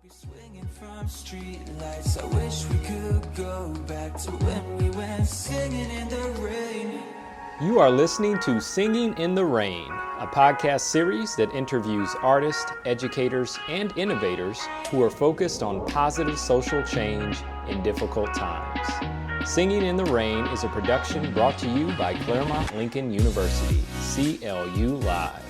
Swinging from street lights, I wish we could go back to when we went singing in the rain. You are listening to Singing in the Rain, a podcast series that interviews artists, educators, and innovators who are focused on positive social change in difficult times. Singing in the Rain is a production brought to you by Claremont Lincoln University, CLU Live.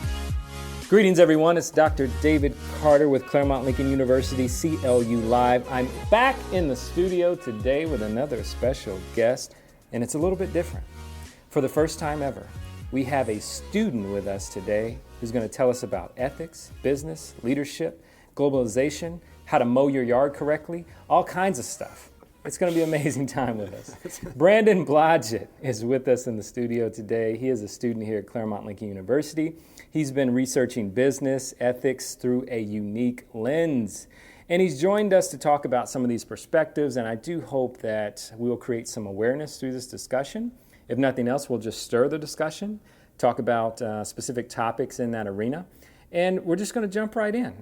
Greetings, everyone. It's Dr. David Carter with Claremont Lincoln University, CLU Live. I'm back in the studio today with another special guest, and it's a little bit different. For the first time ever, we have a student with us today who's going to tell us about ethics, business, leadership, globalization, how to mow your yard correctly, all kinds of stuff. It's going to be an amazing time with us. Captain Blodgett is with us in the studio today. He is a student here at Claremont Lincoln University. He's been researching business ethics through a unique lens. And he's joined us to talk about some of these perspectives, and I do hope that we will create some awareness through this discussion. If nothing else, we'll just stir the discussion, talk about specific topics in that arena, and we're just going to jump right in.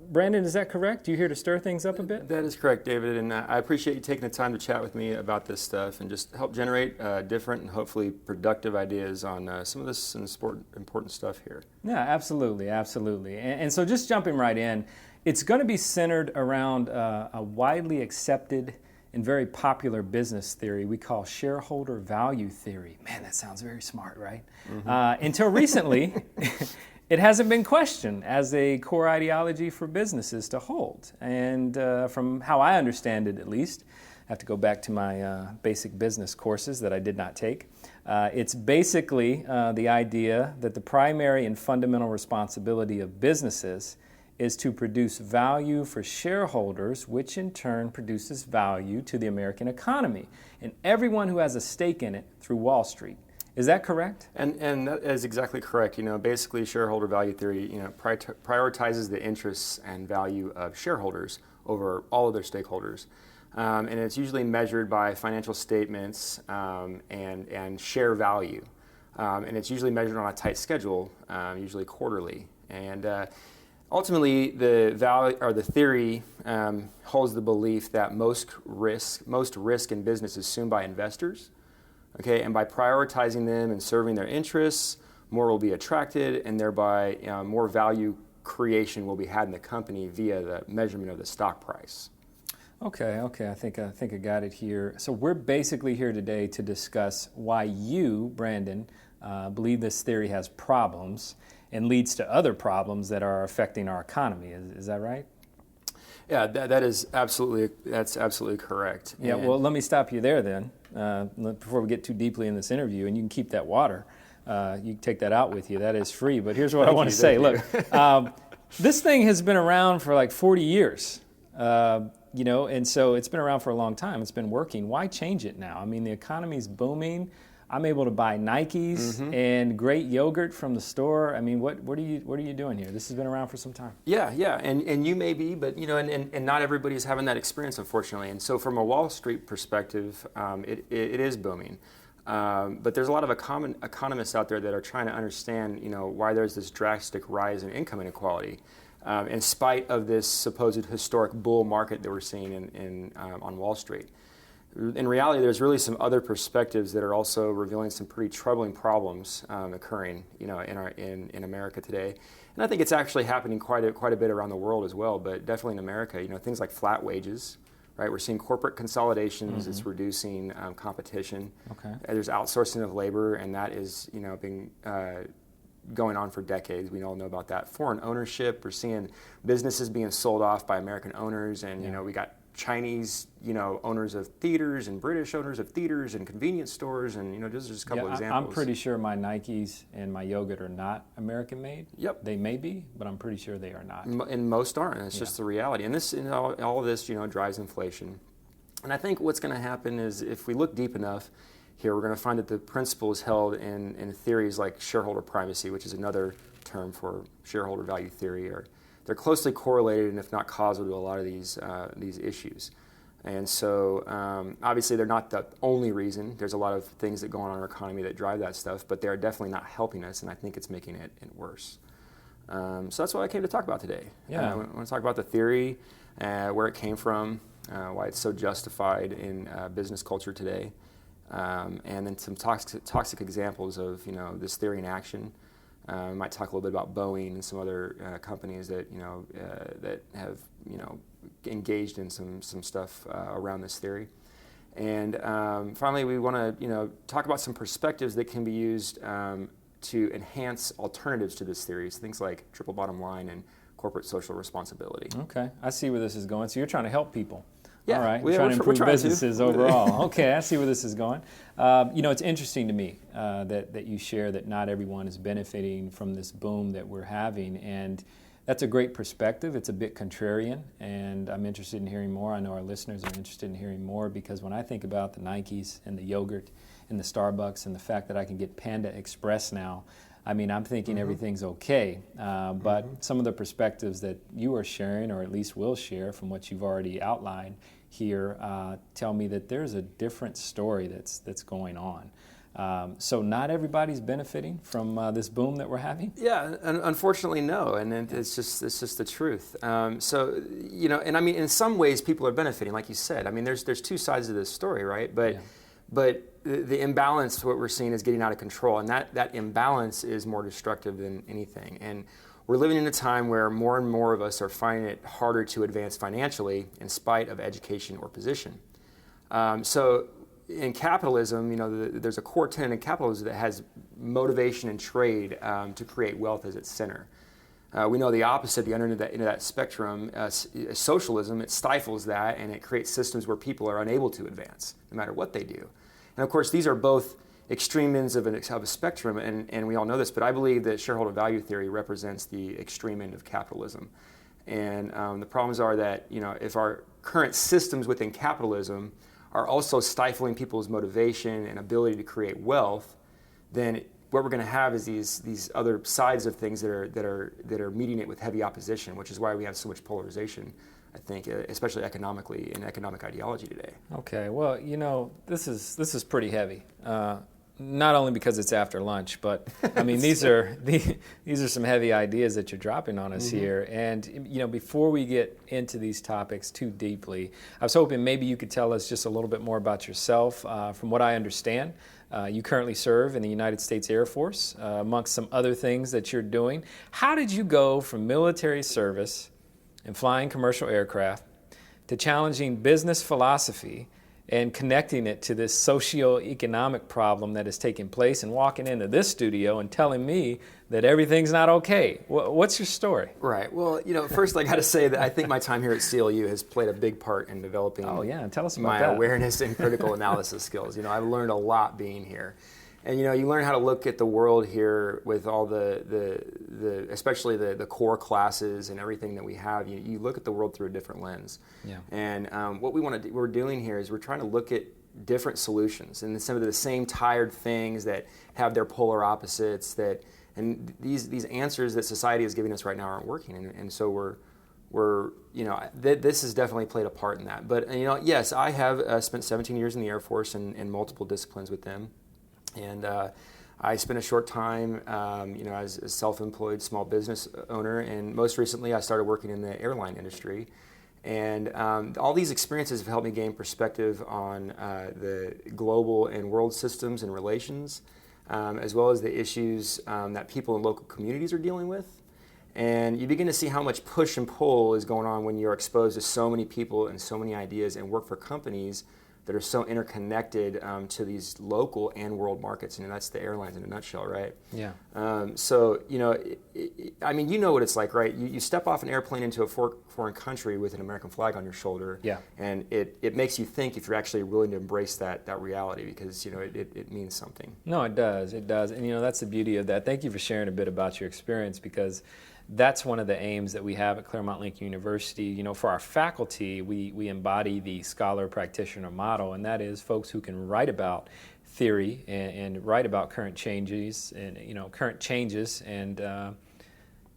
Brandon, is that correct? You here to stir things up a bit? That is correct, David, and I appreciate you taking the time to chat with me about this stuff and just help generate different and hopefully productive ideas on some of this important stuff here. Yeah, absolutely. And so just jumping right in, it's going to be centered around a widely accepted and very popular business theory we call shareholder value theory. Man, that sounds very smart, right? Mm-hmm. Until recently, it hasn't been questioned as a core ideology for businesses to hold. And from how I understand it, at least, I have to go back to my basic business courses that I did not take. It's basically the idea that the primary and fundamental responsibility of businesses is to produce value for shareholders, which in turn produces value to the American economy and everyone who has a stake in it through Wall Street. Is that correct? And that is exactly correct. Basically shareholder value theory, prioritizes the interests and value of shareholders over all of their stakeholders. And it's usually measured by financial statements and share value. And it's usually measured on a tight schedule, usually quarterly. And ultimately, the value or the theory holds the belief that most risk in business is assumed by investors. Okay, and by prioritizing them and serving their interests, more will be attracted, and thereby more value creation will be had in the company via the measurement of the stock price. Okay. I think I got it here. So we're basically here today to discuss why you, Brandon, believe this theory has problems and leads to other problems that are affecting our economy. Is that right? Yeah, that's absolutely correct. Yeah, well, let me stop you there then, before we get too deeply in this interview, and you can keep that water. You can take that out with you. That is free. But here's what I want to say. Look, this thing has been around for like 40 years, and so it's been around for a long time. It's been working. Why change it now? I mean, the economy's booming. I'm able to buy Nikes and great yogurt from the store. I mean, what are you doing here? This has been around for some time. Yeah, and you may be, but and not everybody's having that experience, unfortunately. And so, from a Wall Street perspective, it is booming. But there's a lot of economists out there that are trying to understand, why there's this drastic rise in income inequality, in spite of this supposed historic bull market that we're seeing on Wall Street. In reality, there's really some other perspectives that are also revealing some pretty troubling problems occurring, in America today. And I think it's actually happening quite a bit around the world as well, but definitely in America, things like flat wages, right? We're seeing corporate consolidations. It's reducing competition. Okay. There's outsourcing of labor, and that is, been going on for decades. We all know about that. Foreign ownership. We're seeing businesses being sold off by American owners, and we got Chinese, owners of theaters and British owners of theaters and convenience stores, and just a couple examples. I'm pretty sure my Nikes and my yogurt are not American made. Yep, they may be, but I'm pretty sure they are not. And most aren't. It's just the reality. And this, all of this, drives inflation. And I think what's going to happen is, if we look deep enough here, we're going to find that the principle is held in theories like shareholder primacy, which is another term for shareholder value theory, or they're closely correlated, and if not causal, to a lot of these issues. And so, obviously, they're not the only reason. There's a lot of things that go on in our economy that drive that stuff, but they're definitely not helping us, and I think it's making it worse. So that's what I came to talk about today. Yeah. I want to talk about the theory, where it came from, why it's so justified in business culture today, and then some toxic examples of this theory in action. We might talk a little bit about Boeing and some other companies that that have engaged in some stuff around this theory. And finally, we want to talk about some perspectives that can be used to enhance alternatives to this theory, so things like triple bottom line and corporate social responsibility. Okay, I see where this is going. So you're trying to help people. Yeah, all right. we're Trying to improve businesses to. overall. Okay, I see where this is going. It's interesting to me that you share that not everyone is benefiting from this boom that we're having, and that's a great perspective. It's a bit contrarian, and I'm interested in hearing more. I know our listeners are interested in hearing more, because when I think about the Nikes and the yogurt and the Starbucks and the fact that I can get Panda Express now, I mean, I'm thinking everything's okay. But some of the perspectives that you are sharing, or at least will share from what you've already outlined here, tell me that there's a different story that's going on. So not everybody's benefiting from this boom that we're having? Yeah, unfortunately, no, and it's just the truth. So and I mean, in some ways, people are benefiting, like you said. I mean, there's two sides of this story, right? But the imbalance, what we're seeing, is getting out of control, and that imbalance is more destructive than anything. And we're living in a time where more and more of us are finding it harder to advance financially in spite of education or position. So in capitalism, there's a core tenet in capitalism that has motivation and trade to create wealth as its center. We know the opposite, the other end of that spectrum, socialism. It stifles that, and it creates systems where people are unable to advance, no matter what they do. And of course, these are both extreme ends of a spectrum, and we all know this, but I believe that shareholder value theory represents the extreme end of capitalism. And the problems are that, if our current systems within capitalism are also stifling people's motivation and ability to create wealth, then what we're going to have is these other sides of things that are meeting it with heavy opposition, which is why we have so much polarization, I think, especially economically in economic ideology today. Okay, well, this is pretty heavy. Not only because it's after lunch, but I mean these are some heavy ideas that you're dropping on us here. And before we get into these topics too deeply, I was hoping maybe you could tell us just a little bit more about yourself. From what I understand, you currently serve in the United States Air Force, amongst some other things that you're doing. How did you go from military service and flying commercial aircraft to challenging business philosophy and connecting it to this socio-economic problem that is taking place, and walking into this studio and telling me that everything's not okay? What's your story? Right. Well, first I got to say that I think my time here at CLU has played a big part in developing Tell us about my that. awareness and critical analysis skills. I've learned a lot being here. And you learn how to look at the world here with all the especially the core classes and everything that we have. You look at the world through a different lens. Yeah. And what we're doing here is we're trying to look at different solutions and some of the same tired things that have their polar opposites. And these answers that society is giving us right now aren't working. And so this has definitely played a part in that. But yes, I have spent 17 years in the Air Force in multiple disciplines with them. And I spent a short time, as a self-employed small business owner, and most recently I started working in the airline industry. And all these experiences have helped me gain perspective on the global and world systems and relations, as well as the issues that people in local communities are dealing with. And you begin to see how much push and pull is going on when you're exposed to so many people and so many ideas and work for companies that are so interconnected to these local and world markets, and that's the airlines in a nutshell, right? Yeah. So I mean, you know what it's like, right? You step off an airplane into a foreign country with an American flag on your shoulder, and it makes you think if you're actually willing to embrace that reality, because it means something. No, it does, and that's the beauty of that. Thank you for sharing a bit about your experience, because that's one of the aims that we have at Claremont Lincoln University. For our faculty, we embody the scholar practitioner model, and that is folks who can write about theory and write about current changes and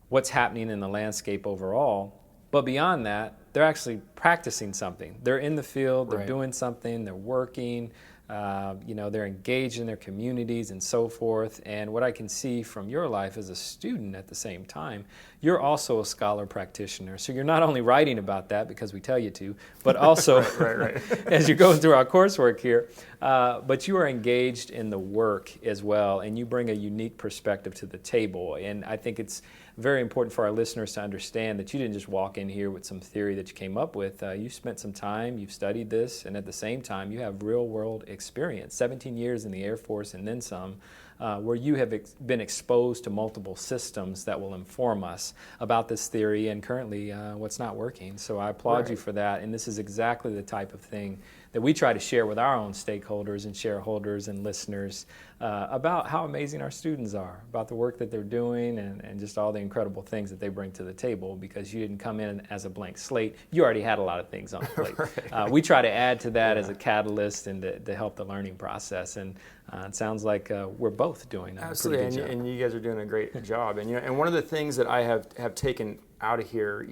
what's happening in the landscape overall. But beyond that, they're actually practicing something. They're in the field, they're doing something, they're working, They're engaged in their communities and so forth. And what I can see from your life as a student at the same time, you're also a scholar practitioner. So you're not only writing about that because we tell you to, but also right. as you're going through our coursework here, but you are engaged in the work as well, and you bring a unique perspective to the table. And I think it's very important for our listeners to understand that you didn't just walk in here with some theory that you came up with. You spent some time, you've studied this, and at the same time, you have real-world experience, 17 years in the Air Force and then some, where you have been exposed to multiple systems that will inform us about this theory and currently what's not working. So I applaud you for that, and this is exactly the type of thing that we try to share with our own stakeholders and shareholders and listeners about how amazing our students are, about the work that they're doing, and just all the incredible things that they bring to the table, because you didn't come in as a blank slate. You already had a lot of things on the plate. Right. We try to add to that as a catalyst and to help the learning process, and it sounds like we're both doing a Absolutely, pretty good job. And you guys are doing a great job. And one of the things that I have taken out of here,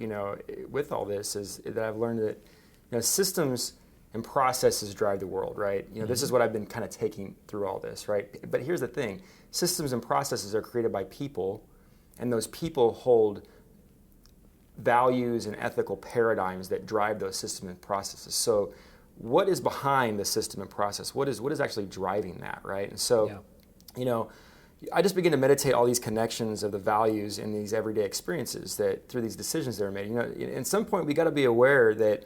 with all this is that I've learned that systems and processes drive the world, right? This is what I've been kind of taking through all this, right? But here's the thing: systems and processes are created by people, and those people hold values and ethical paradigms that drive those systems and processes. So, what is behind the system and process? What is actually driving that, right? And so, I just begin to meditate all these connections of the values in these everyday experiences that through these decisions that are made. At some point, we got to be aware that,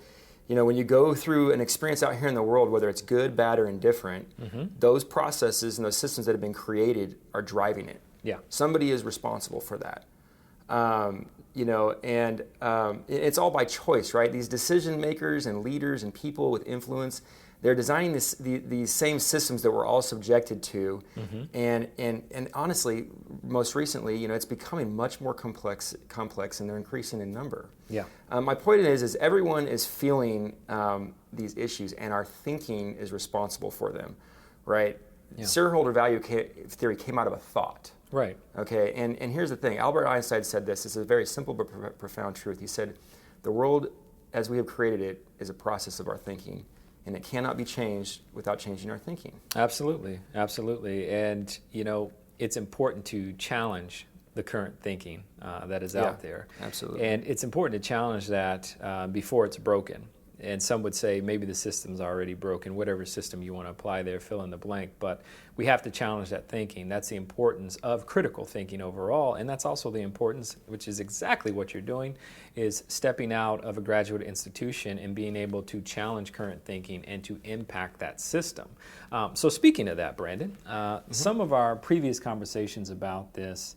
when you go through an experience out here in the world, whether it's good, bad, or indifferent, those processes and those systems that have been created are driving it. Yeah. Somebody is responsible for that. It's all by choice, right? These decision makers and leaders and people with influence, they're designing these same systems that we're all subjected to, and honestly, most recently, it's becoming much more complex, and they're increasing in number. Yeah. My point is everyone is feeling these issues, and our thinking is responsible for them, right? Yeah. Shareholder value theory came out of a thought. Right. Okay, and here's the thing. Albert Einstein said this. It's a very simple but profound truth. He said, the world as we have created it is a process of our thinking, and it cannot be changed without changing our thinking. Absolutely, absolutely. And, it's important to challenge the current thinking that is out there. Absolutely. And it's important to challenge that before it's broken. And some would say maybe the system's already broken, whatever system you want to apply there, fill in the blank. But we have to challenge that thinking. That's the importance of critical thinking overall. And that's also the importance, which is exactly what you're doing, is stepping out of a graduate institution and being able to challenge current thinking and to impact that system. So speaking of that, Brandon, some of our previous conversations about this,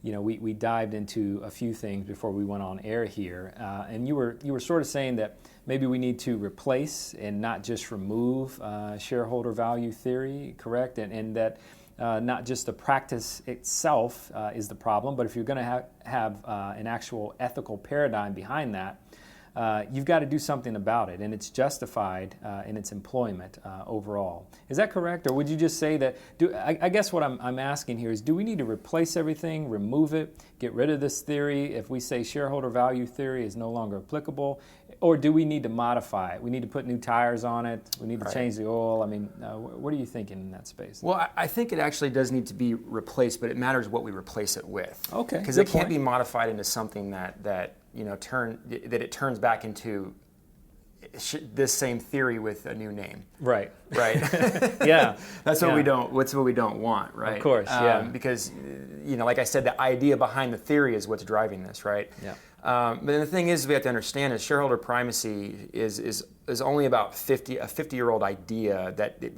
we dived into a few things before we went on air here, and you were sort of saying that maybe we need to replace and not just remove shareholder value theory, correct? And that not just the practice itself is the problem, but if you're going to have an actual ethical paradigm behind that, you've got to do something about it, and it's justified in its employment overall. Is that correct, or would you just say that? I guess what I'm asking here is, do we need to replace everything, remove it, get rid of this theory if we say shareholder value theory is no longer applicable, or do we need to modify it? We need to put new tires on it. We need to change the oil. I mean, what are you thinking in that space? Well, I think it actually does need to be replaced, but it matters what we replace it with. Okay, because it can't be modified into something that it turns back into this same theory with a new name. Right. Yeah. That's what we don't want, right? Of course, yeah. Because, like I said, the idea behind the theory is what's driving this, right? Yeah. But the thing is, we have to understand is shareholder primacy is only about a 50-year-old idea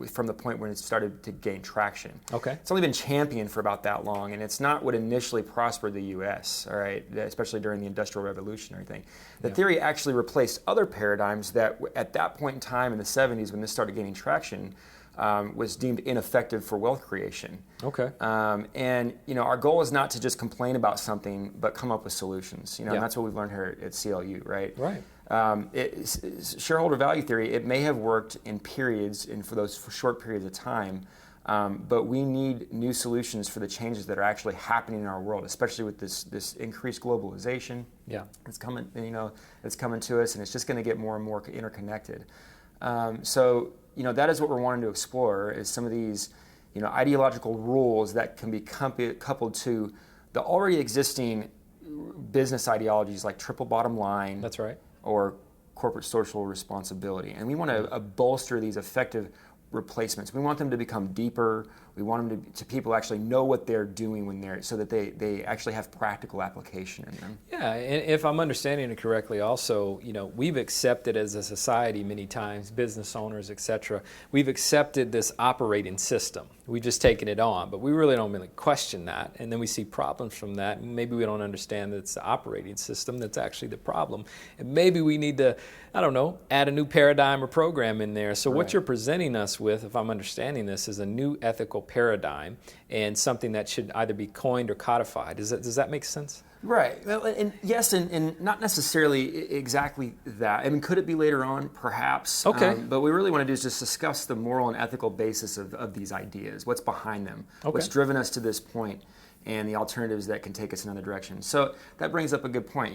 from the point when it started to gain traction. Okay. It's only been championed for about that long, and it's not what initially prospered the U.S., all right, especially during the Industrial Revolution and everything. The theory actually replaced other paradigms that at that point in time in the 70s when this started gaining traction was deemed ineffective for wealth creation. Okay. And our goal is not to just complain about something, but come up with solutions. And that's what we've learned here at CLU, right? Right. Shareholder value theory, it may have worked in periods and for short periods of time, but we need new solutions for the changes that are actually happening in our world, especially with this increased globalization. Yeah. It's coming, it's coming to us, and it's just going to get more and more interconnected. So that is what we're wanting to explore, is some of these, ideological rules that can be coupled to the already existing business ideologies like triple bottom line. That's right. Or corporate social responsibility. And we want to bolster these effective replacements. We want them to become deeper. We want them to people actually know what they're doing when they're, so that they actually have practical application in them. Yeah, and if I'm understanding it correctly also, we've accepted as a society many times, business owners, etc., we've accepted this operating system. We've just taken it on, but we really don't really question that. And then we see problems from that. Maybe we don't understand that it's the operating system that's actually the problem. And maybe we need to, add a new paradigm or program in there. So what you're presenting us with, if I'm understanding this, is a new ethical paradigm and something that should either be coined or codified. Does that make sense? Right. Well, and yes, and not necessarily exactly that. I mean, could it be later on? Perhaps. Okay. But what we really want to do is just discuss the moral and ethical basis of these ideas, what's behind them, what's driven us to this point, and the alternatives that can take us in another direction. So that brings up a good point.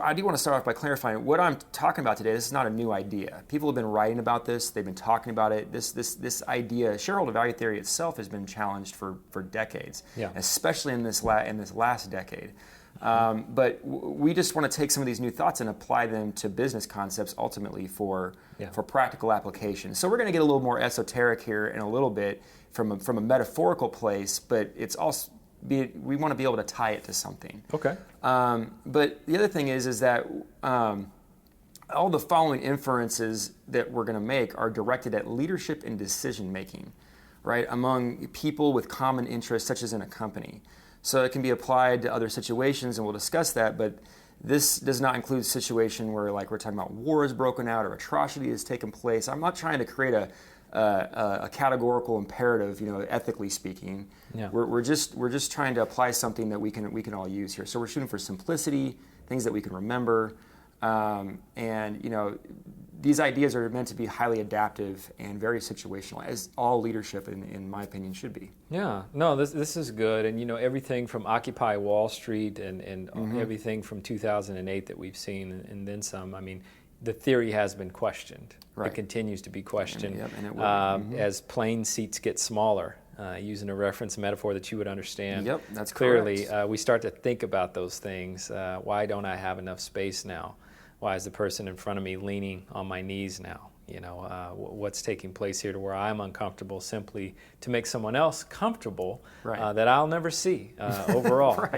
I do want to start off by clarifying what I'm talking about today. This is not a new idea. People have been writing about this. They've been talking about it. This idea, shareholder value theory itself, has been challenged for decades, especially in this last decade. But we just want to take some of these new thoughts and apply them to business concepts ultimately for practical application. So we're going to get a little more esoteric here in a little bit from a metaphorical place, but it's also we want to be able to tie it to something. Okay. But the other thing is that all the following inferences that we're going to make are directed at leadership and decision making, right, among people with common interests, such as in a company. So it can be applied to other situations, and we'll discuss that. But this does not include a situation where, like, we're talking about war has broken out or atrocity has taken place. I'm not trying to create a categorical imperative, ethically speaking. Yeah. We're just trying to apply something that we can all use here. So we're shooting for simplicity, things that we can remember, and these ideas are meant to be highly adaptive and very situational, as all leadership, in my opinion, should be. Yeah, no, this is good, and everything from Occupy Wall Street and everything from 2008 that we've seen, and then some. I mean, the theory has been questioned. Right. It continues to be questioned and it will. As plane seats get smaller. Using a reference metaphor that you would understand. Yep, that's clearly. Correct. We start to think about those things. Why don't I have enough space now? Why is the person in front of me leaning on my knees now? What's taking place here to where I'm uncomfortable simply to make someone else comfortable that I'll never see overall,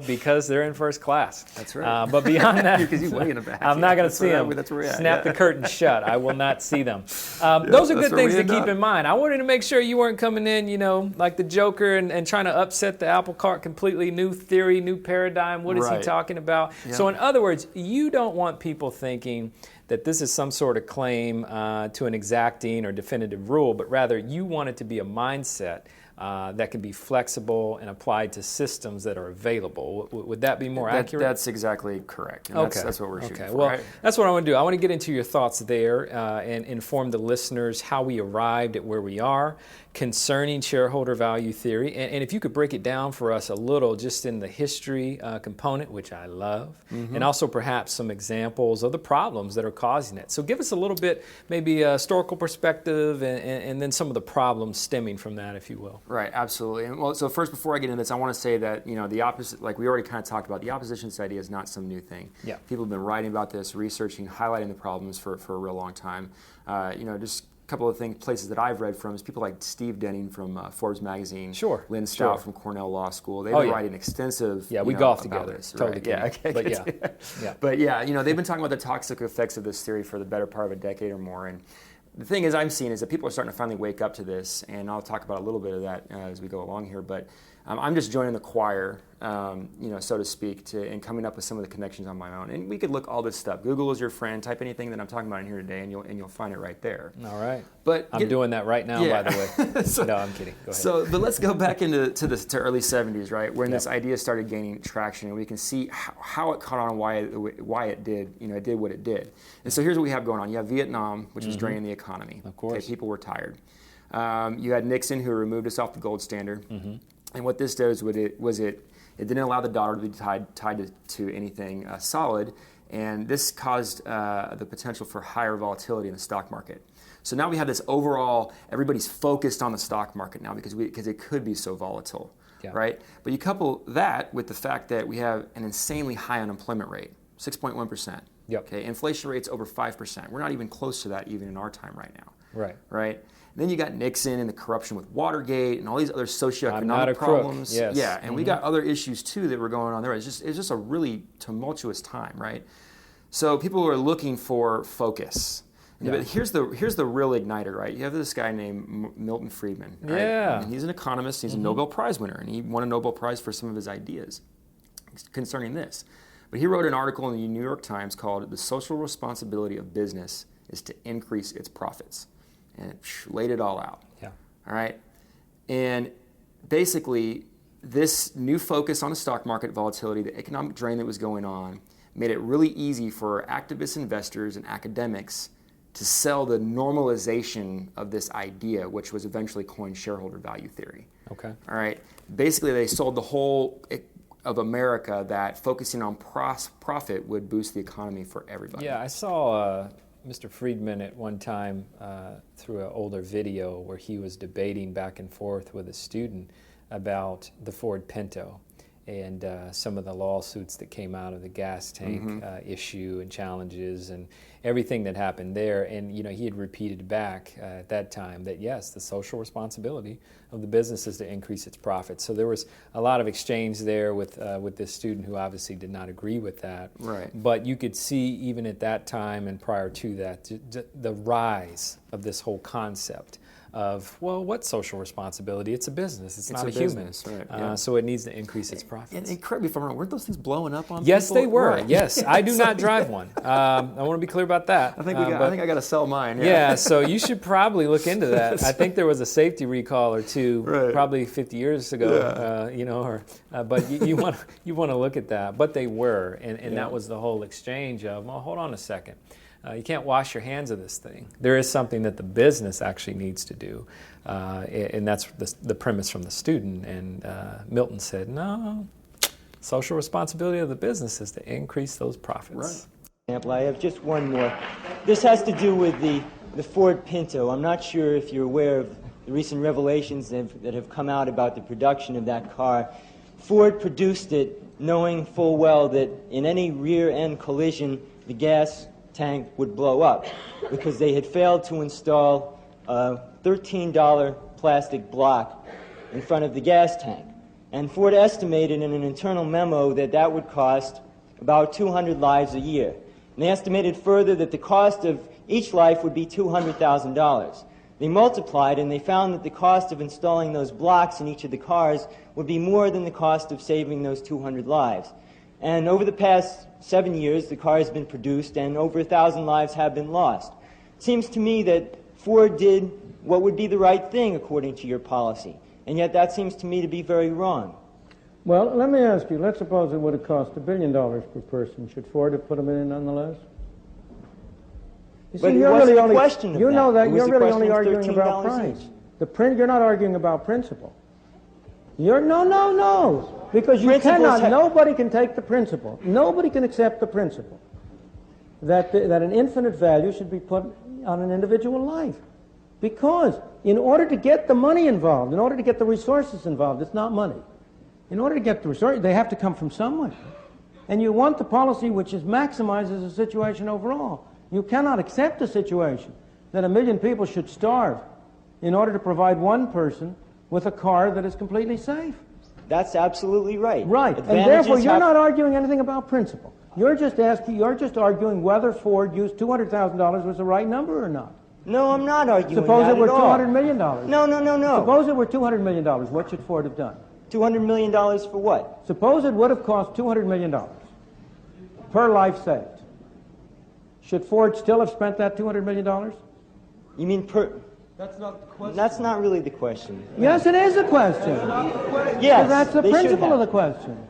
because they're in first class. That's right. But beyond that, because you way in the back. I'm not going to see them. That's where we're at. Snap the curtain shut. I will not see them. Those are good things to keep in mind. I wanted to make sure you weren't coming in, like the Joker and trying to upset the apple cart completely. New theory, new paradigm. What is he talking about? Yep. So in other words, you don't want people thinking that this is some sort of claim to an exacting or definitive rule, but rather you want it to be a mindset that can be flexible and applied to systems that are available. Would that be more accurate? That's exactly correct. And that's what we're shooting for. Well, right? That's what I want to do. I want to get into your thoughts there and inform the listeners how we arrived at where we are concerning shareholder value theory. And if you could break it down for us a little just in the history component, which I love, and also perhaps some examples of the problems that are causing it. So give us a little bit, maybe a historical perspective and then some of the problems stemming from that, if you will. Right, absolutely. And well, so first, before I get into this, I want to say that, the opposite, like we already kind of talked about, the opposition study is not some new thing. Yeah. People have been writing about this, researching, highlighting the problems for a real long time. Just a couple of places that I've read from is people like Steve Denning from Forbes magazine, Lynn Stout from Cornell Law School. They've been writing extensive. Yeah, we golf together. This, totally. Right? Yeah, okay. But they've been talking about the toxic effects of this theory for the better part of a decade or more. And the thing is, I'm seeing is that people are starting to finally wake up to this, and I'll talk about a little bit of that as we go along here. But I'm just joining the choir, so to speak, and coming up with some of the connections on my own. And we could look all this stuff. Google is your friend. Type anything that I'm talking about in here today, and you'll find it right there. All right. But I'm doing that right now, by the way. No, I'm kidding. Go ahead. But let's go back into early 70s, right, when this idea started gaining traction, and we can see how it caught on, why it did, it did what it did. And so here's what we have going on. You have Vietnam, which was draining the economy. Of course. Okay, people were tired. You had Nixon, who removed us off the gold standard. And what this does it didn't allow the dollar to be tied to anything solid, And this caused the potential for higher volatility in the stock market. So now we have this overall, everybody's focused on the stock market now because it could be so volatile, right? But you couple that with the fact that we have an insanely high unemployment rate, 6.1%. Okay, inflation rate's over 5%. We're not even close to that even in our time right now. Right? And then you got Nixon and the corruption with Watergate and all these other socioeconomic problems. Yeah, and we got other issues too that were going on there. It's just a really tumultuous time, right? So people are looking for focus. But here's the real igniter, right? You have this guy named Milton Friedman, right? And he's an economist. He's a Nobel Prize winner, and he won a Nobel Prize for some of his ideas concerning this. But he wrote an article in the New York Times called "The Social Responsibility of Business is to Increase Its Profits," and it laid it all out. All right, and basically, this new focus on the stock market volatility, the economic drain that was going on, made it really easy for activist investors and academics to sell the normalization of this idea, which was eventually coined shareholder value theory. All right. Basically, they sold the whole of America that focusing on profit would boost the economy for everybody. Yeah, I saw Mr. Friedman at one time through an older video where he was debating back and forth with a student about the Ford Pinto and some of the lawsuits that came out of the gas tank issue and challenges and everything that happened there. And he had repeated back at that time that yes, the social responsibility of the business is to increase its profits. So there was a lot of exchange there with this student who obviously did not agree with that. But you could see even at that time and prior to that the rise of this whole concept of, well, what social responsibility? It's a business. It's not a human. So it needs to increase its profits. And correct me if I'm wrong, weren't those things blowing up on Yes, people? they were. Yes. I do not drive one. I want to be clear about that. I think I got to sell mine. So you should probably look into that. I think there was a safety recall or two probably 50 years ago, but you want to look at that. But they were, and that was the whole exchange of, well, hold on a second. You can't wash your hands of this thing. There is something that the business actually needs to do, and that's the premise from the student. And Milton said, no, social responsibility of the business is to increase those profits. I have just one more. This has to do with the Ford Pinto. I'm not sure if you're aware of the recent revelations that have come out about the production of that car. Ford produced it knowing full well that in any rear-end collision, the gas tank would blow up because they had failed to install a $13 plastic block in front of the gas tank. And Ford estimated in an internal memo that would cost about 200 lives a year. And they estimated further that the cost of each life would be $200,000. They multiplied and they found that the cost of installing those blocks in each of the cars would be more than the cost of saving those 200 lives. And over the past 7 years, the car has been produced and over 1,000 lives have been lost. It seems to me that Ford did what would be the right thing according to your policy, and yet that seems to me to be very wrong. Well, let me ask you, let's suppose it would have cost $1 billion per person. Should Ford have put them in nonetheless? You But it wasn't a question of you know that It was you're a really question only of arguing about $13 price. each. You're not arguing about principle. No. Because you Principles cannot, nobody can take the principle. Nobody can accept the principle that an infinite value should be put on an individual life. Because in order to get the money involved, in order to get the resources involved, it's not money. In order to get the resources, they have to come from somewhere. And you want the policy which maximizes the situation overall. You cannot accept a situation that 1 million people should starve in order to provide one person with a car that is completely safe. That's absolutely right. Right, and therefore you're not arguing anything about principle. You're just arguing whether Ford used $200,000 was the right number or not. No, I'm not arguing Suppose that it were at all. $200 million. No. Suppose it were $200 million. What should Ford have done? $200 million for what? Suppose it would have cost $200 million per life saved. Should Ford still have spent that $200 million? You mean per... That's not the question. That's not really the question. Yes, it is a question. Yes, that's the they should principle have. of the question.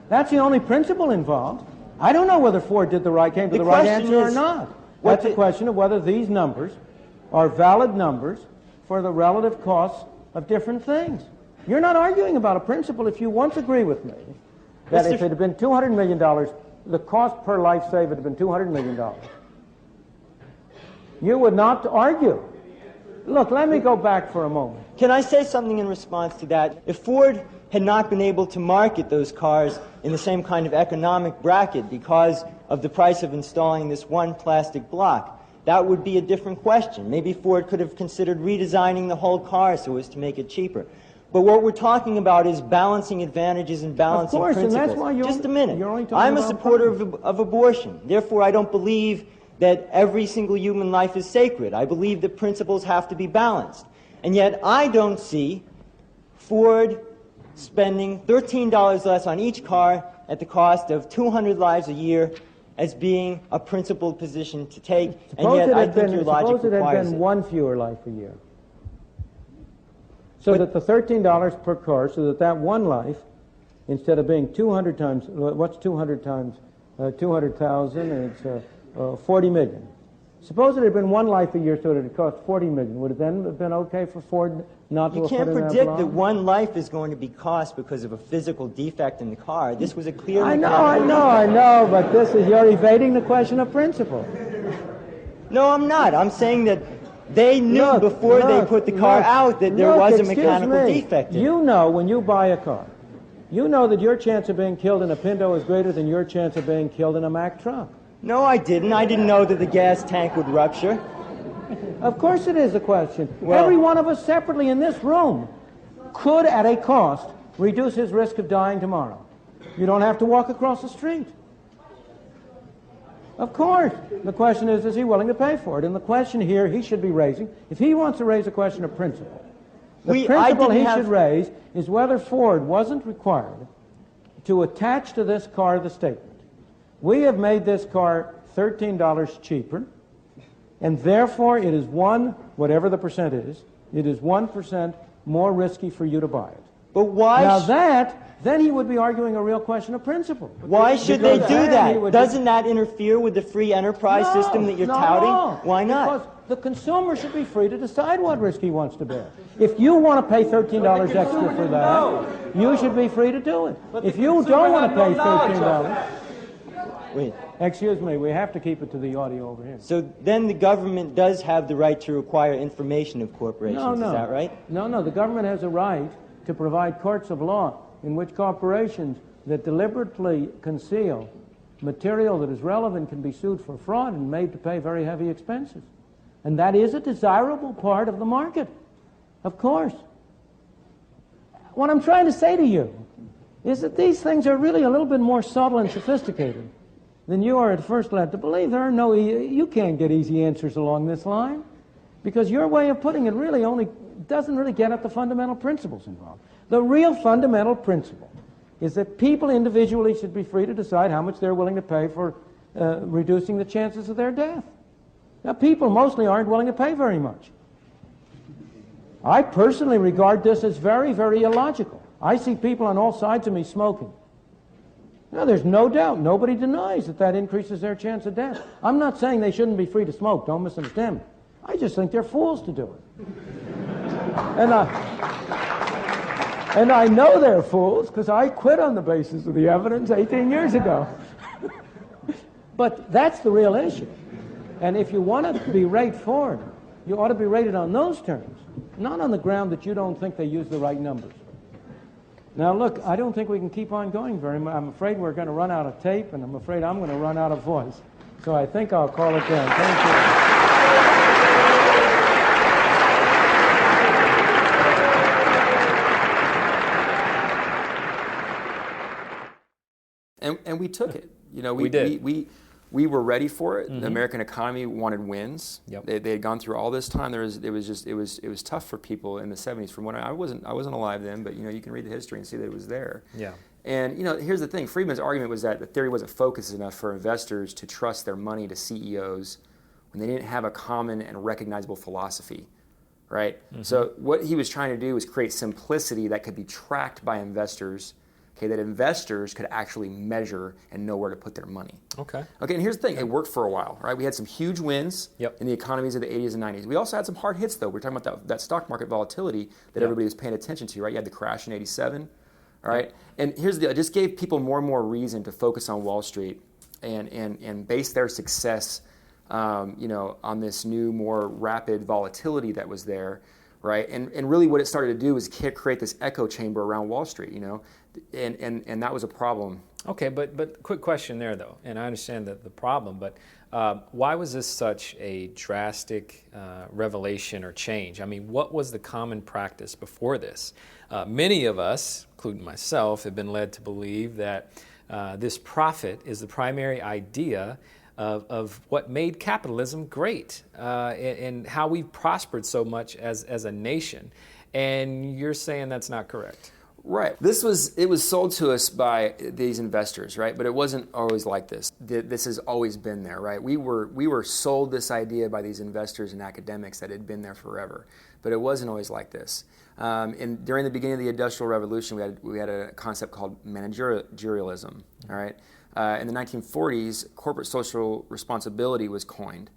That's the only principle involved. I don't know whether Ford came to the right answer or not. That's a question of whether these numbers are valid numbers for the relative costs of different things. You're not arguing about a principle if you once agree with me that if it had been $200 million the cost per life saved had been $200 million, you would not argue. Look, let me go back for a moment. Can I say something in response to that? If Ford had not been able to market those cars in the same kind of economic bracket because of the price of installing this one plastic block, that would be a different question. Maybe Ford could have considered redesigning the whole car so as to make it cheaper. But what we're talking about is balancing advantages and balancing principles. And that's why Just a minute. You're only talking I'm a about supporter of abortion. Therefore, I don't believe that every single human life is sacred. I believe that principles have to be balanced. And yet, I don't see Ford spending $13 less on each car at the cost of 200 lives a year as being a principled position to take. And yet, I think your logic requires it. Suppose it had been one fewer life a year. So that the $13 per car, so that that one life, instead of being 200 times, what's 200 times 200,000, it's 40 million. Suppose it had been one life a year, so that it cost 40 million. Would it then have been okay for Ford not to have put in that block? You can't predict that one life is going to be cost because of a physical defect in the car. This was a clear I know, but you're evading the question of principle. No, I'm not. I'm saying that they knew before they put the car out that there was a mechanical defect in it. You know, when you buy a car, you know that your chance of being killed in a Pinto is greater than your chance of being killed in a Mack truck. No, I didn't. I didn't know that the gas tank would rupture. Of course it is a question. Every one of us separately in this room could, at a cost, reduce his risk of dying tomorrow. You don't have to walk across the street. Of course. The question is he willing to pay for it? And the question here he should be raising, if he wants to raise a question of principle, the principle he should raise is whether Ford wasn't required to attach to this car the statement, we have made this car $13 cheaper, and therefore it is whatever the percent is, it is 1% more risky for you to buy it. But why? Now then he would be arguing a real question of principle. Why should they do that? Doesn't that interfere with the free enterprise system that you're touting? No. Why not? Because the consumer should be free to decide what risk he wants to bear. If you want to pay $13 extra for that, you should be free to do it. If you don't want to pay $13... Wait. Excuse me, we have to keep it to the audio over here. So then the government does have the right to require information of corporations, is that right? No, the government has a right to provide courts of law in which corporations that deliberately conceal material that is relevant can be sued for fraud and made to pay very heavy expenses. And that is a desirable part of the market, of course. What I'm trying to say to you is that these things are really a little bit more subtle and sophisticated than you are at first led to believe. You can't get easy answers along this line, because your way of putting it really only doesn't really get at the fundamental principles involved. The real fundamental principle is that people individually should be free to decide how much they're willing to pay for reducing the chances of their death. Now, people mostly aren't willing to pay very much. I personally regard this as very, very illogical. I see people on all sides of me smoking. Now, there's no doubt, nobody denies that increases their chance of death. I'm not saying they shouldn't be free to smoke, don't misunderstand me. I just think they're fools to do it. And I know they're fools because I quit on the basis of the evidence 18 years ago. But that's the real issue. And if you want to be rated Ford, you ought to be rated on those terms, not on the ground that you don't think they use the right numbers. Now, look, I don't think we can keep on going very much. I'm afraid we're going to run out of tape, and I'm afraid I'm going to run out of voice. So I think I'll call it down. Thank you. And we took it. You know, we did. We were ready for it. Mm-hmm. The American economy wanted wins. Yep. They had gone through all this time. It was tough for people in the 70s. From when I wasn't alive then, but you can read the history and see that it was there. Yeah. And here's the thing. Friedman's argument was that the theory wasn't focused enough for investors to trust their money to CEOs when they didn't have a common and recognizable philosophy, right? Mm-hmm. So what he was trying to do was create simplicity that could be tracked by investors. Okay, that investors could actually measure and know where to put their money. Okay, and here's the thing. It worked for a while, right? We had some huge wins in the economies of the 80s and 90s. We also had some hard hits, though. We're talking about that stock market volatility that everybody was paying attention to, right? You had the crash in 87, all right? And here's the deal. It just gave people more and more reason to focus on Wall Street and base their success, on this new, more rapid volatility that was there, right? And really what it started to do was create this echo chamber around Wall Street, and that was a problem. Okay, but quick question there though, and I understand the problem, but why was this such a drastic revelation or change? I mean, what was the common practice before this? Many of us, including myself, have been led to believe that this profit is the primary idea of what made capitalism great and how we've prospered so much as a nation. And you're saying that's not correct. Right. It was sold to us by these investors, right? But it wasn't always like this. This has always been there, right? We were sold this idea by these investors and academics that had been there forever, but it wasn't always like this. And during the beginning of the Industrial Revolution, we had a concept called managerialism, all right? In the 1940s, corporate social responsibility was coined,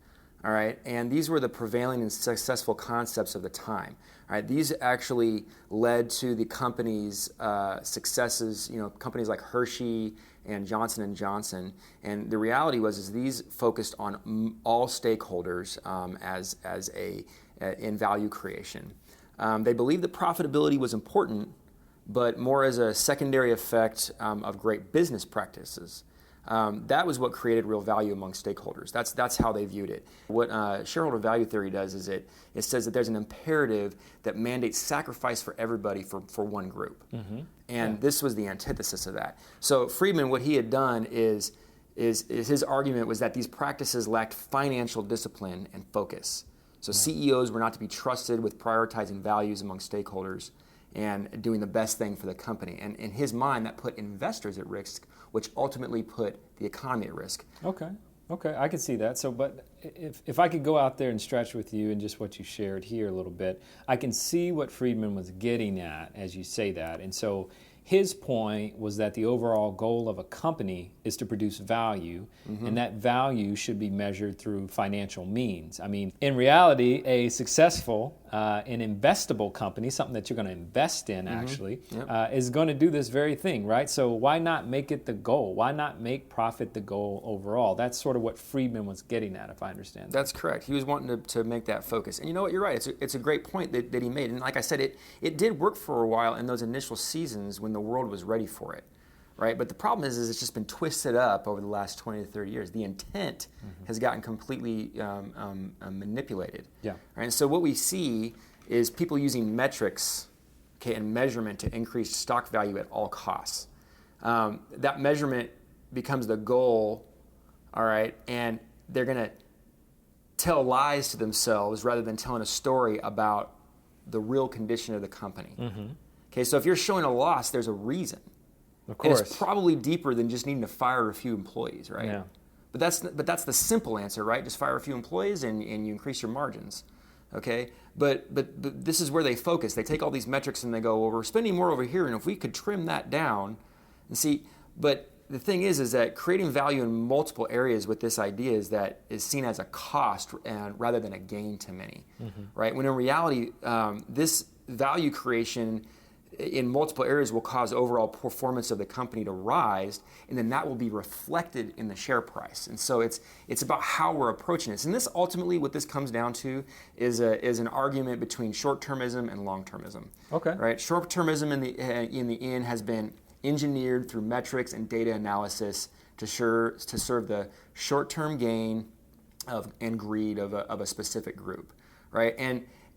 all right? And these were the prevailing and successful concepts of the time. All right, these actually led to the company's successes. Companies like Hershey and Johnson & Johnson. And the reality was these focused on all stakeholders in value creation. They believed that profitability was important, but more as a secondary effect of great business practices. That was what created real value among stakeholders. That's how they viewed it. What shareholder value theory does is it says that there's an imperative that mandates sacrifice for everybody for one group. Mm-hmm. And this was the antithesis of that. So Friedman, what he had done is his argument was that these practices lacked financial discipline and focus. So CEOs were not to be trusted with prioritizing values among stakeholders and doing the best thing for the company. And in his mind, that put investors at risk, which ultimately put the economy at risk. Okay, I can see that. So, but if I could go out there and stretch with you and just what you shared here a little bit, I can see what Friedman was getting at as you say that. And so his point was that the overall goal of a company is to produce value, and that value should be measured through financial means. I mean, in reality, a successful and investable company, something that you're going to invest in actually, is going to do this very thing, right? So why not make it the goal? Why not make profit the goal overall? That's sort of what Friedman was getting at, if I understand. That's correct. He was wanting to make that focus. And you know what, you're right. It's a great point that he made. And like I said, it did work for a while in those initial seasons when the world was ready for it, right? But the problem is it's just been twisted up over the last 20 to 30 years. The intent has gotten completely manipulated. Yeah. Right? And so what we see is people using metrics, and measurement to increase stock value at all costs. That measurement becomes the goal, all right, and they're going to tell lies to themselves rather than telling a story about the real condition of the company. Okay, so if you're showing a loss, there's a reason. Of course. And it's probably deeper than just needing to fire a few employees, right? Yeah. But that's the simple answer, right? Just fire a few employees and you increase your margins. Okay? But this is where they focus. They take all these metrics and they go, well, we're spending more over here, and if we could trim that down, and see, but the thing is that creating value in multiple areas with this idea is seen as a cost and rather than a gain to many, right? When in reality, this value creation in multiple areas will cause overall performance of the company to rise, and then that will be reflected in the share price. And so it's about how we're approaching this. And this ultimately, what this comes down to is an argument between short-termism and long-termism. Okay. Right. Short-termism in the end has been engineered through metrics and data analysis to serve the short-term gain and greed of a specific group, right?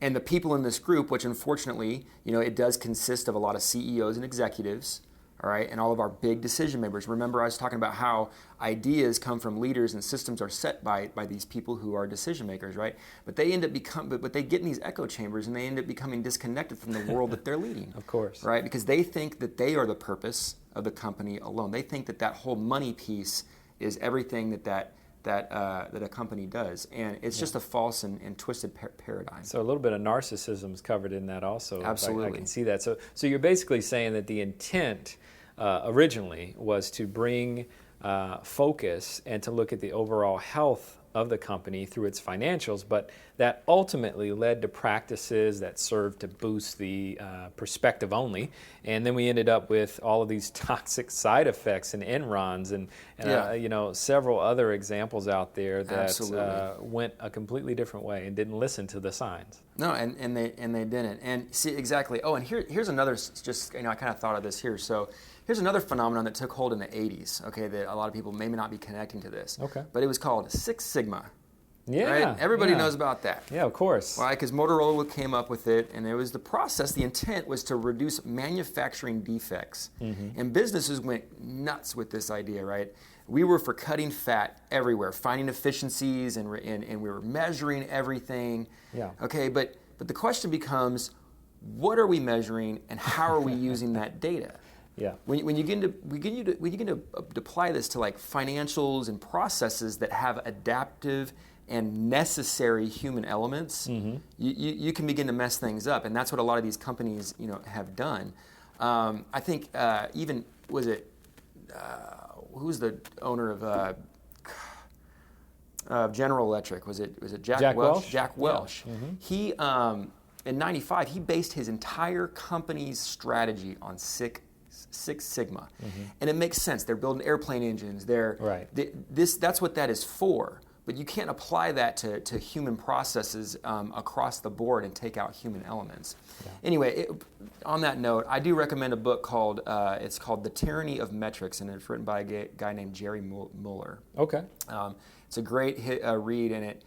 And the people in this group, which unfortunately, it does consist of a lot of CEOs and executives, all right, and all of our big decision makers. Remember, I was talking about how ideas come from leaders and systems are set by these people who are decision makers, right? But they end up but they get in these echo chambers and they end up becoming disconnected from the world that they're leading. Of course, right? Because they think that they are the purpose of the company alone. They think that whole money piece is everything that a company does, and it's just a false and twisted paradigm. So a little bit of narcissism is covered in that also. Absolutely, I can see that. So you're basically saying that the intent originally was to bring focus and to look at the overall health of the company through its financials, but that ultimately led to practices that served to boost the perspective only. And then we ended up with all of these toxic side effects and Enrons and several other examples out there that went a completely different way and didn't listen to the signs. No, and they didn't. And see, exactly. Oh, and here's another, just, I kind of thought of this here. So here's another phenomenon that took hold in the 80s, okay, that a lot of people may not be connecting to this. Okay. But it was called Six Sigma. Yeah. Right? Everybody knows about that. Yeah, of course. Why? Because Motorola came up with it, and it was the process, the intent was to reduce manufacturing defects. Mm-hmm. And businesses went nuts with this idea, right? We were for cutting fat everywhere, finding efficiencies, and we were measuring everything. Yeah. Okay, but the question becomes, what are we measuring, and how are we using that data? Yeah. When you begin to apply this to like financials and processes that have adaptive and necessary human elements, mm-hmm. you can begin to mess things up, and that's what a lot of these companies have done. I think even was it who's the owner of General Electric? Was it Jack Welch? Jack Welch. Yeah. Mm-hmm. He in '95 he based his entire company's strategy on Six Sigma, mm-hmm. and it makes sense. They're building airplane engines. That's what that is for. But you can't apply that to human processes across the board and take out human elements. Yeah. Anyway, on that note, I do recommend a book called The Tyranny of Metrics, and it's written by a guy named Jerry Muller. Okay. It's a great read, and it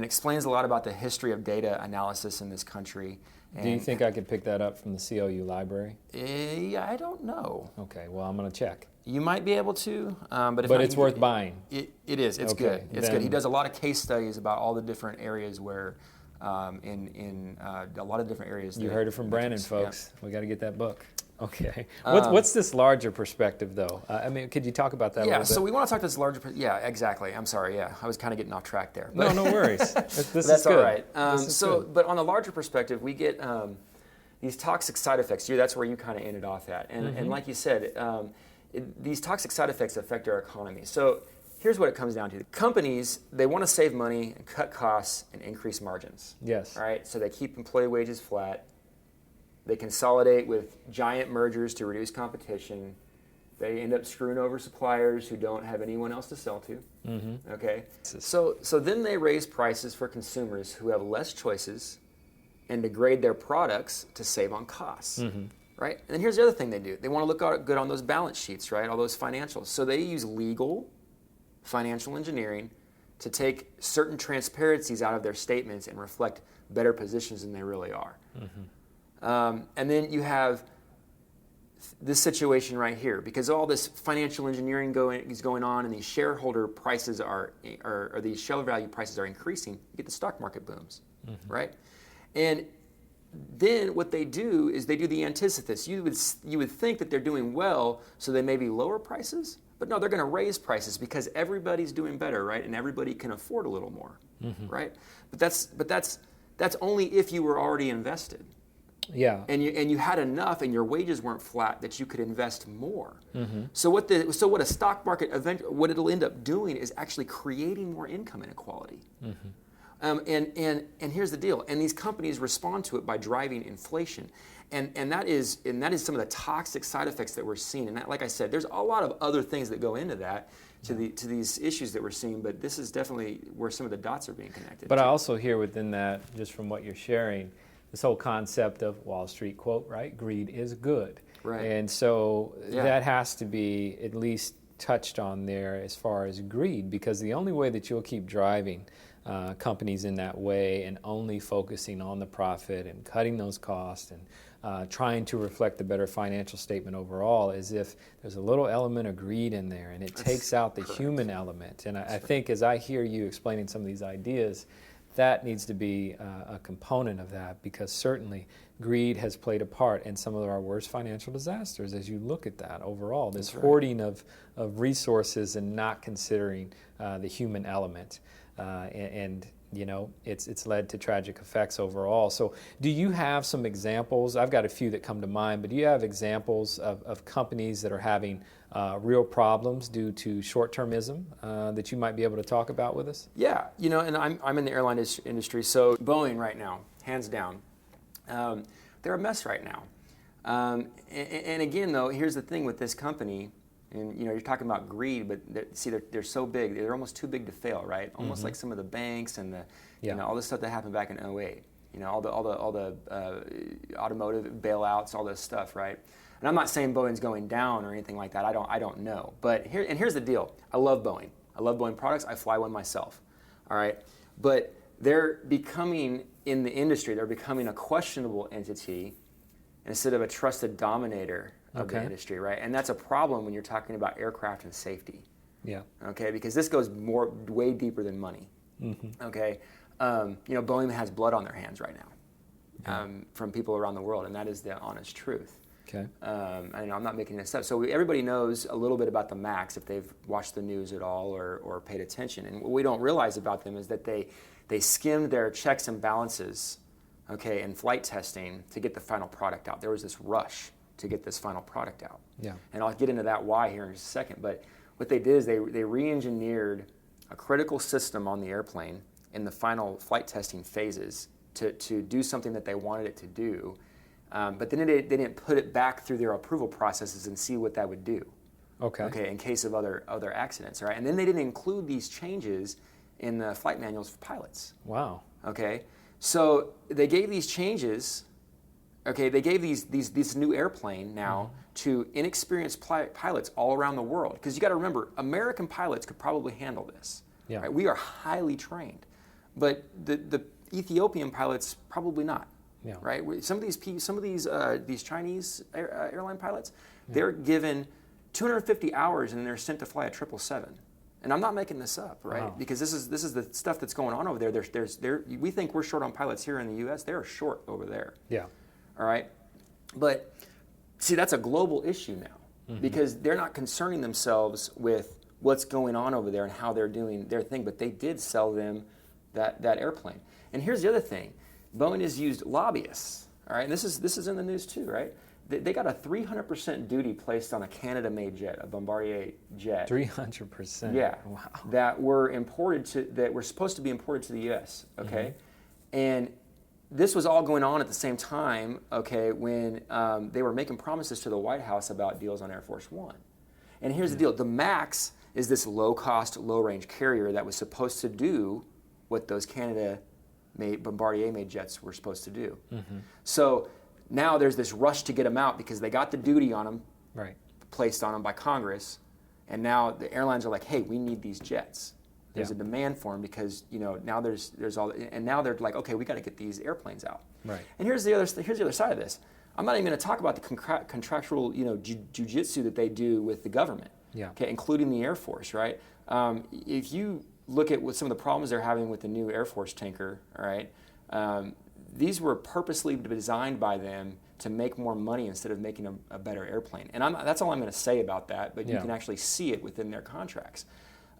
explains a lot about the history of data analysis in this country. Do you think I could pick that up from the COU library? I don't know. Okay, well, I'm going to check. You might be able to, but it's worth buying. It is. It's good. It's good. He does a lot of case studies about all the different areas where, in a lot of different areas. You heard it from Brandon, folks. Yeah. We got to get that book. Okay. What's this larger perspective, though? I mean, could you talk about that a little bit? Yeah, so we want to talk this larger yeah, exactly. I'm sorry, I was kind of getting off track there. But no worries. This that's is good. All right. But on the larger perspective, we get these toxic side effects. That's where you kind of ended off at. And, mm-hmm. and like you said, these toxic side effects affect our economy. So here's what it comes down to. Companies, they want to save money and cut costs and increase margins. Yes. Right? So they keep employee wages flat. They consolidate with giant mergers to reduce competition. They end up screwing over suppliers who don't have anyone else to sell to. Mm-hmm. Okay? So then they raise prices for consumers who have less choices and degrade their products to save on costs. Mm-hmm. Right? And then here's the other thing they do. They want to look good on those balance sheets, right? All those financials. So they use legal financial engineering to take certain transparencies out of their statements and reflect better positions than they really are. Mm-hmm. And then you have this situation right here, because all this financial engineering is going on, and these shareholder prices or these shareholder value prices are increasing. You get the stock market booms, mm-hmm. right? And then what they do is they do the antithesis. You would think that they're doing well, so they maybe lower prices, but no, they're going to raise prices because everybody's doing better, right? And everybody can afford a little more, mm-hmm. right? But that's only if you were already invested. Yeah. And you had enough, and your wages weren't flat, that you could invest more. Mm-hmm. So what a stock market event, what it'll end up doing is actually creating more income inequality. Mm-hmm. And here's the deal. And these companies respond to it by driving inflation, and that is some of the toxic side effects that we're seeing. And that, like I said, there's a lot of other things that go into that, to these issues that we're seeing. But this is definitely where some of the dots are being connected. But I also hear within that, just from what you're sharing, this whole concept of Wall Street quote, right? Greed is good. Right. And so that has to be at least touched on there as far as greed, because the only way that you'll keep driving companies in that way and only focusing on the profit and cutting those costs and trying to reflect the better financial statement overall is if there's a little element of greed in there, and it takes out the human element. And I think as I hear you explaining some of these ideas, that needs to be a component of that, because certainly greed has played a part in some of our worst financial disasters as you look at that overall. This hoarding of resources and not considering the human element, and it's led to tragic effects overall. So do you have some examples? I've got a few that come to mind, but do you have examples of companies that are having real problems due to short-termism that you might be able to talk about with us? Yeah, and I'm in the airline industry, so Boeing right now, hands down, they're a mess right now. And again, though, here's the thing with this company, and you're talking about greed, but they're so big, they're almost too big to fail, right? Almost like some of the banks and all the stuff that happened back in 2008. All the automotive bailouts, all this stuff, right? And I'm not saying Boeing's going down or anything like that. I don't know. But here's the deal. I love Boeing. I love Boeing products. I fly one myself. All right. But they're becoming, in the industry, they're becoming a questionable entity instead of a trusted dominator of the industry, right? And that's a problem when you're talking about aircraft and safety. Yeah. Okay, because this goes way deeper than money. Okay, Boeing has blood on their hands right now from people around the world, and that is the honest truth. Okay. And I'm not making this up. So everybody knows a little bit about the MAX if they've watched the news at all or paid attention. And what we don't realize about them is that they skimmed their checks and balances, in flight testing to get the final product out. There was this rush to get this final product out. Yeah. And I'll get into that why here in just a second. But what they did is they re-engineered a critical system on the airplane in the final flight testing phases to do something that they wanted it to do. But then they didn't put it back through their approval processes and see what that would do. Okay. In case of other accidents, right? And then they didn't include these changes in the flight manuals for pilots. Wow. Okay. So they gave these changes. Okay, they gave this new airplane now to inexperienced pilots all around the world. Because you got to remember, American pilots could probably handle this. Yeah. Right? We are highly trained, but the Ethiopian pilots probably not. Yeah. Right? Some of these Chinese airline pilots, they're given 250 hours and they're sent to fly a 777. And I'm not making this up, right? Wow. Because this is the stuff that's going on over there. We think we're short on pilots here in the U.S. They're short over there. Yeah. All right, but see, that's a global issue now because they're not concerning themselves with what's going on over there and how they're doing their thing, but they did sell them that airplane. And here's the other thing: Boeing has used lobbyists. All right, and this is in the news too, right? They got a 300% duty placed on a Canada-made jet, a Bombardier jet. 300%. Yeah. Wow. That were supposed to be imported to the U.S. Okay, and this was all going on at the same time, when they were making promises to the White House about deals on Air Force One. And here's the deal. The MAX is this low-cost, low-range carrier that was supposed to do what those Bombardier-made jets were supposed to do. So now there's this rush to get them out because they got the duty on them placed on them by Congress, and now the airlines are like, hey, we need these jets. There's a demand for them because now there's all, and now they're like, okay, we got to get these airplanes out. Right. And here's the other side of this. I'm not even going to talk about the contractual jujitsu that they do with the government. Yeah. Okay, including the Air Force, right? If you look at what some of the problems they're having with the new Air Force tanker, all right, these were purposely designed by them to make more money instead of making a better airplane. And that's all I'm going to say about that. But you can actually see it within their contracts.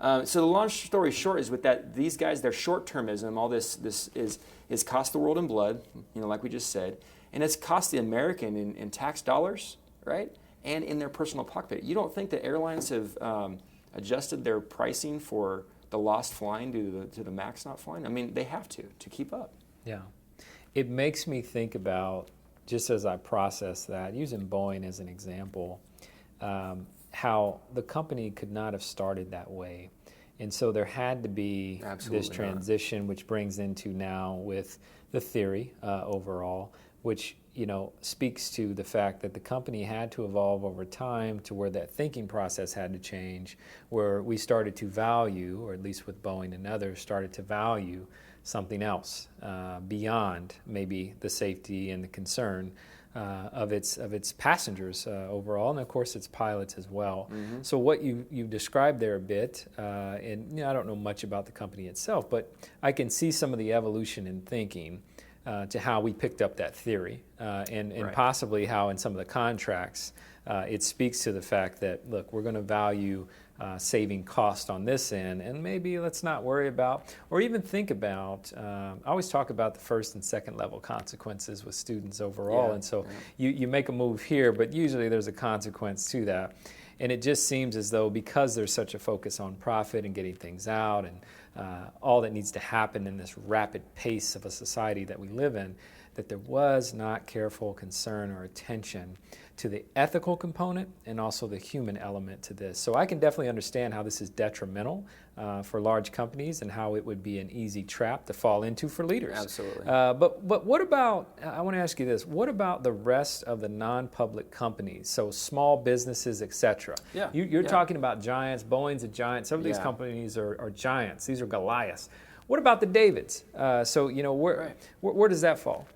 So the long story short is with that, these guys, their short-termism, all this is cost the world in blood, like we just said, and it's cost the American in tax dollars, right, and in their personal pocket. You don't think that airlines have adjusted their pricing for the lost flying due to the MAX not flying? I mean, they have to keep up. Yeah. It makes me think about, just as I process that, using Boeing as an example, how the company could not have started that way. And so there had to be this transition, which brings into now with the theory overall, which speaks to the fact that the company had to evolve over time to where that thinking process had to change, where we started to value, or at least with Boeing and others, started to value something else beyond maybe the safety and the concern of its passengers overall, and of course its pilots as well. Mm-hmm. So what you described there a bit, and I don't know much about the company itself, but I can see some of the evolution in thinking to how we picked up that theory, and possibly how in some of the contracts it speaks to the fact that, look, we're going to value saving cost on this end, and maybe let's not worry about, or even think about, I always talk about the first and second level consequences with students overall, and so you make a move here, but usually there's a consequence to that. And it just seems as though because there's such a focus on profit and getting things out and all that needs to happen in this rapid pace of a society that we live in, that there was not careful concern or attention to the ethical component and also the human element to this. So I can definitely understand how this is detrimental for large companies and how it would be an easy trap to fall into for leaders. Absolutely. But what about, I want to ask you this, what about the rest of the non-public companies, so small businesses, et cetera? Yeah. You're talking about giants. Boeing's a giant. Some of these companies are giants. These are Goliaths. What about the Davids? So, where does that fall?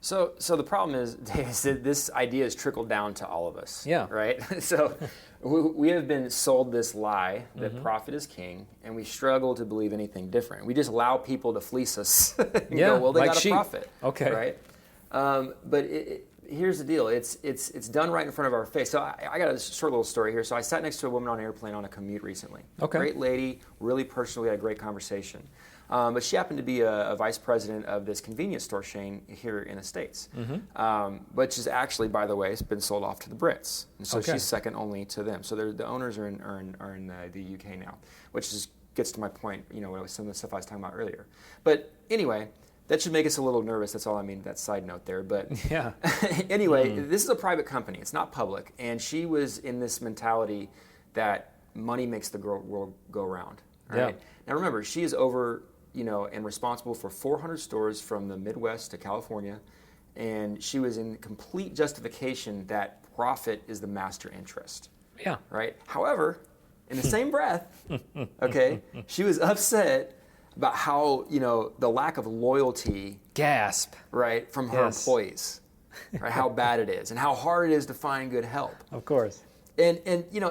So the problem is that this idea has trickled down to all of us. Yeah. Right? So we have been sold this lie that profit is king, and we struggle to believe anything different. We just allow people to fleece us and go, well, they like got sheep. a profit. Okay. Right? But here's the deal. It's done right in front of our face. So I got a short little story here. So I sat next to a woman on an airplane on a commute recently. Okay. Great lady, really personal. We had a great conversation. But she happened to be a vice president of this convenience store chain here in the States, which is actually, by the way, has been sold off to the Brits. And so she's second only to them. So the owners are in the UK now, which gets to my point, some of the stuff I was talking about earlier. But anyway, that should make us a little nervous. That's all I mean, that side note there. But anyway, this is a private company. It's not public. And she was in this mentality that money makes the world go round. Right? Yeah. Now remember, she is over, and responsible for 400 stores from the Midwest to California, and she was in complete justification that profit is the master interest. Yeah. Right? However, in the same breath, okay, she was upset about how, the lack of loyalty, gasp, right, from her employees, right, how bad it is and how hard it is to find good help. Of course. And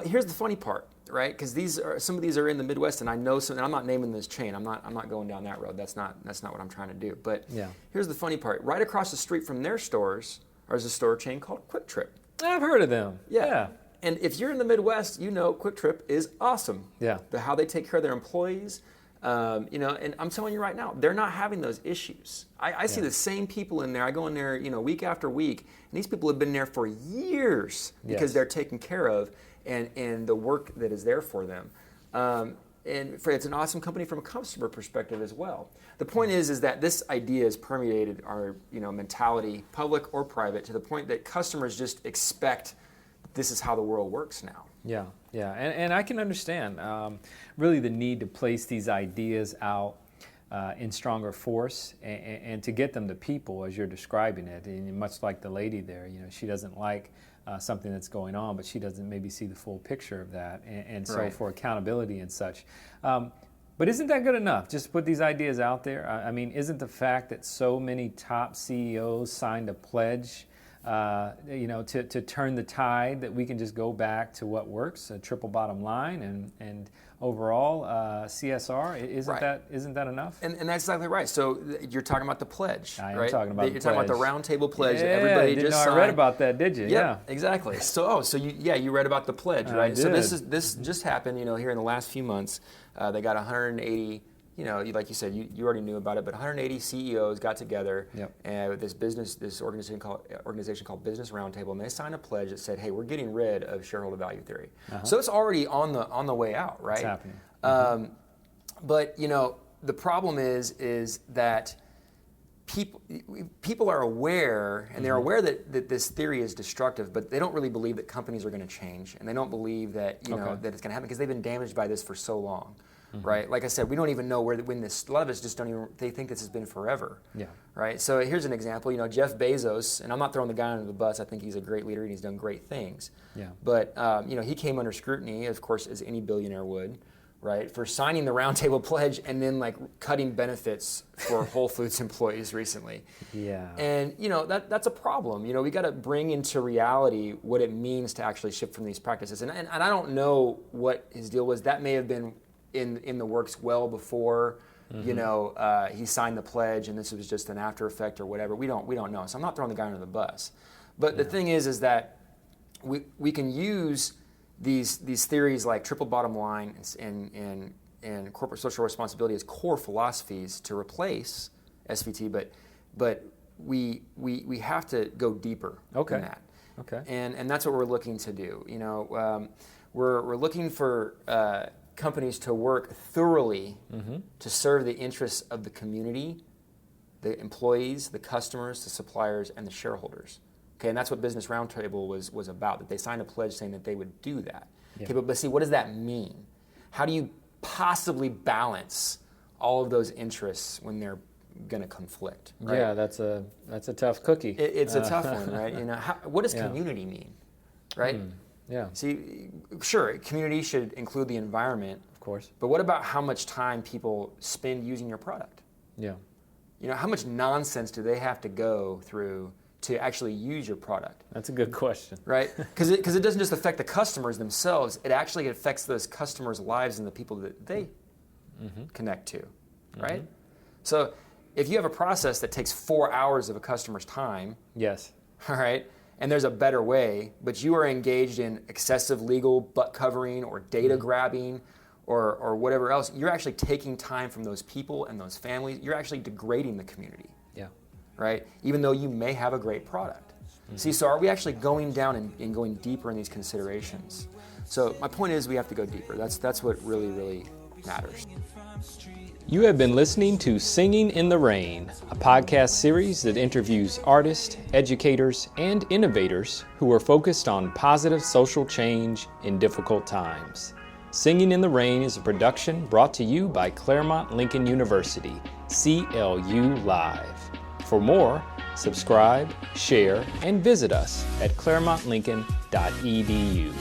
here's the funny part. Right, because some of these are in the Midwest, and I know some. And I'm not naming this chain. I'm not going down that road. That's not what I'm trying to do. But here's the funny part. Right across the street from their stores is a store chain called Quick Trip. I've heard of them. Yeah. And if you're in the Midwest, Quick Trip is awesome. Yeah. How they take care of their employees. And I'm telling you right now, they're not having those issues. I see the same people in there. I go in there, week after week, and these people have been there for years because they're taken care of. And the work that is there for them. And it's an awesome company from a customer perspective as well. The point is that this idea has permeated our mentality, public or private, to the point that customers just expect this is how the world works now. Yeah. And I can understand really the need to place these ideas out in stronger force and to get them to people as you're describing it. And much like the lady there, she doesn't like something that's going on, but she doesn't maybe see the full picture of that, and so for accountability and such. But isn't that good enough? Just put these ideas out there. I mean, isn't the fact that so many top CEOs signed a pledge, to turn the tide, that we can just go back to what works, a triple bottom line, and overall CSR? Isn't that enough? And that's exactly right. So you're talking about the pledge, I am right? talking about You're talking about the round table pledge. Yeah, Everybody didn't just know signed. I read about that, did you? Yeah, exactly. So you read about the pledge, right? So this just happened, here in the last few months. They got 180. Like you said, you already knew about it, but 180 CEOs got together with this organization called Business Roundtable, and they signed a pledge that said, "Hey, we're getting rid of shareholder value theory." So it's already on the way out, right? It's happening. But the problem is that people are aware, and they're aware that this theory is destructive, but they don't really believe that companies are going to change, and they don't believe that that it's going to happen because they've been damaged by this for so long. Right, like I said, we don't even know when this. A lot of us just don't even. They think this has been forever. Yeah. Right. So here's an example. Jeff Bezos, and I'm not throwing the guy under the bus. I think he's a great leader and he's done great things. Yeah. But he came under scrutiny, of course, as any billionaire would, right, for signing the Roundtable Pledge and then cutting benefits for Whole Foods employees recently. Yeah. And that's a problem. We got to bring into reality what it means to actually shift from these practices. And I don't know what his deal was. That may have been in the works well before he signed the pledge, and this was just an after effect or whatever. We don't know. So I'm not throwing the guy under the bus. But the thing is that we can use these theories like triple bottom line and corporate social responsibility as core philosophies to replace SVT, but we have to go deeper than that. Okay. And that's what we're looking to do. We're looking for companies to work thoroughly to serve the interests of the community, the employees, the customers, the suppliers, and the shareholders. Okay, and that's what Business Roundtable was about, that they signed a pledge saying that they would do that. Yeah. Okay, but see, what does that mean? How do you possibly balance all of those interests when they're going to conflict? Right? Yeah, that's a tough cookie. It's a tough one, right? What does community mean, right? Yeah. See, sure, community should include the environment, of course. But what about how much time people spend using your product? Yeah. How much nonsense do they have to go through to actually use your product? That's a good question. Right? Because it doesn't just affect the customers themselves, it actually affects those customers' lives and the people that they connect to, right? So if you have a process that takes 4 hours of a customer's time, yes, all right, and there's a better way, but you are engaged in excessive legal butt covering or data grabbing or whatever else, you're actually taking time from those people and those families. You're actually degrading the community. Yeah. Right? Even though you may have a great product. See, so are we actually going down and going deeper in these considerations? So my point is we have to go deeper. That's what really, really matters. You have been listening to Singing in the Rain, a podcast series that interviews artists, educators, and innovators who are focused on positive social change in difficult times. Singing in the Rain is a production brought to you by Claremont Lincoln University, CLU Live. For more, subscribe, share, and visit us at claremontlincoln.edu.